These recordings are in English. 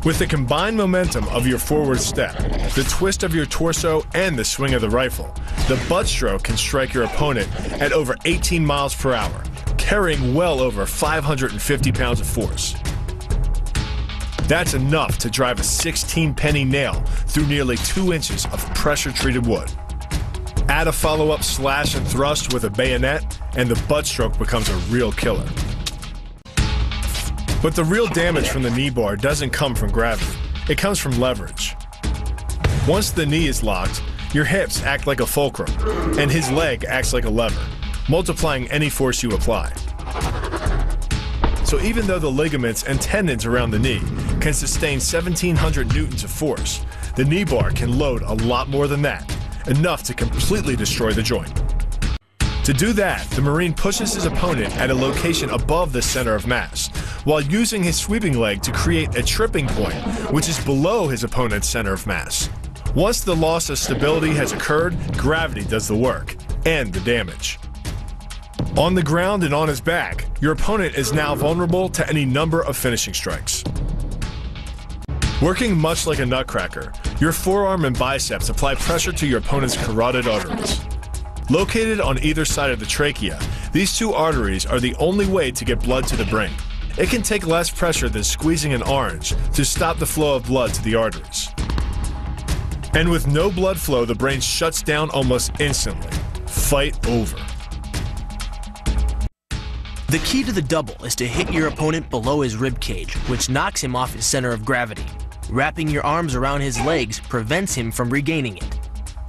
With the combined momentum of your forward step, the twist of your torso, and the swing of the rifle, the butt stroke can strike your opponent at over 18 miles per hour, carrying well over 550 pounds of force. That's enough to drive a 16-penny nail through nearly 2 inches of pressure-treated wood. Add a follow-up slash and thrust with a bayonet, and the butt stroke becomes a real killer. But the real damage from the knee bar doesn't come from gravity. It comes from leverage. Once the knee is locked, your hips act like a fulcrum, and his leg acts like a lever, multiplying any force you apply. So even though the ligaments and tendons around the knee can sustain 1,700 newtons of force, the knee bar can load a lot more than that, enough to completely destroy the joint. To do that, the Marine pushes his opponent at a location above the center of mass, while using his sweeping leg to create a tripping point, which is below his opponent's center of mass. Once the loss of stability has occurred, gravity does the work, and the damage. On the ground and on his back, your opponent is now vulnerable to any number of finishing strikes. Working much like a nutcracker, your forearm and biceps apply pressure to your opponent's carotid arteries. Located on either side of the trachea, these two arteries are the only way to get blood to the brain. It can take less pressure than squeezing an orange to stop the flow of blood to the arteries. And with no blood flow, the brain shuts down almost instantly. Fight over. The key to the double is to hit your opponent below his rib cage, which knocks him off his center of gravity. Wrapping your arms around his legs prevents him from regaining it.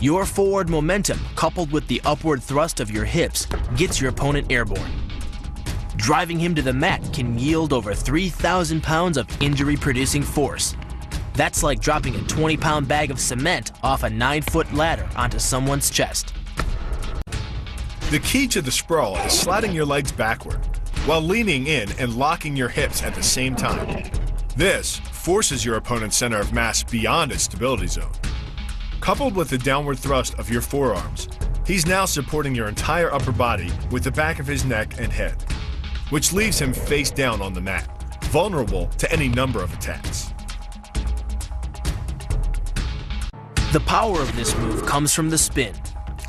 Your forward momentum, coupled with the upward thrust of your hips, gets your opponent airborne. Driving him to the mat can yield over 3,000 pounds of injury-producing force. That's like dropping a 20-pound bag of cement off a 9-foot ladder onto someone's chest. The key to the sprawl is sliding your legs backward, while leaning in and locking your hips at the same time. This forces your opponent's center of mass beyond its stability zone. Coupled with the downward thrust of your forearms, he's now supporting your entire upper body with the back of his neck and head, which leaves him face down on the mat, vulnerable to any number of attacks. The power of this move comes from the spin.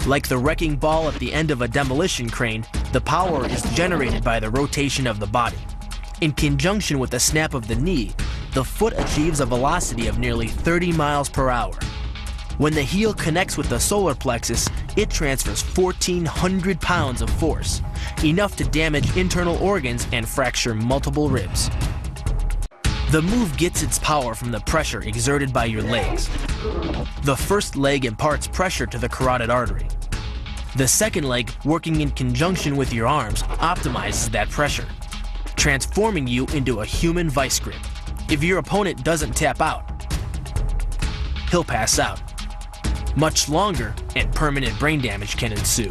Like the wrecking ball at the end of a demolition crane, the power is generated by the rotation of the body. In conjunction with the snap of the knee, the foot achieves a velocity of nearly 30 miles per hour. When the heel connects with the solar plexus, it transfers 1,400 pounds of force, enough to damage internal organs and fracture multiple ribs. The move gets its power from the pressure exerted by your legs. The first leg imparts pressure to the carotid artery. The second leg, working in conjunction with your arms, optimizes that pressure, transforming you into a human vice grip. If your opponent doesn't tap out, he'll pass out. Much longer and permanent brain damage can ensue.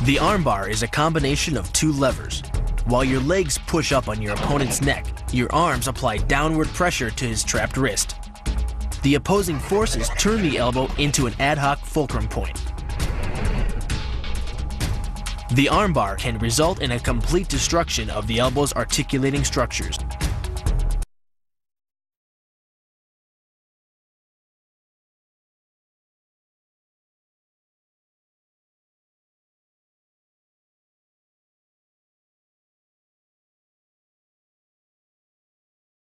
The armbar is a combination of two levers. While your legs push up on your opponent's neck, your arms apply downward pressure to his trapped wrist. The opposing forces turn the elbow into an ad hoc fulcrum point. The armbar can result in a complete destruction of the elbow's articulating structures.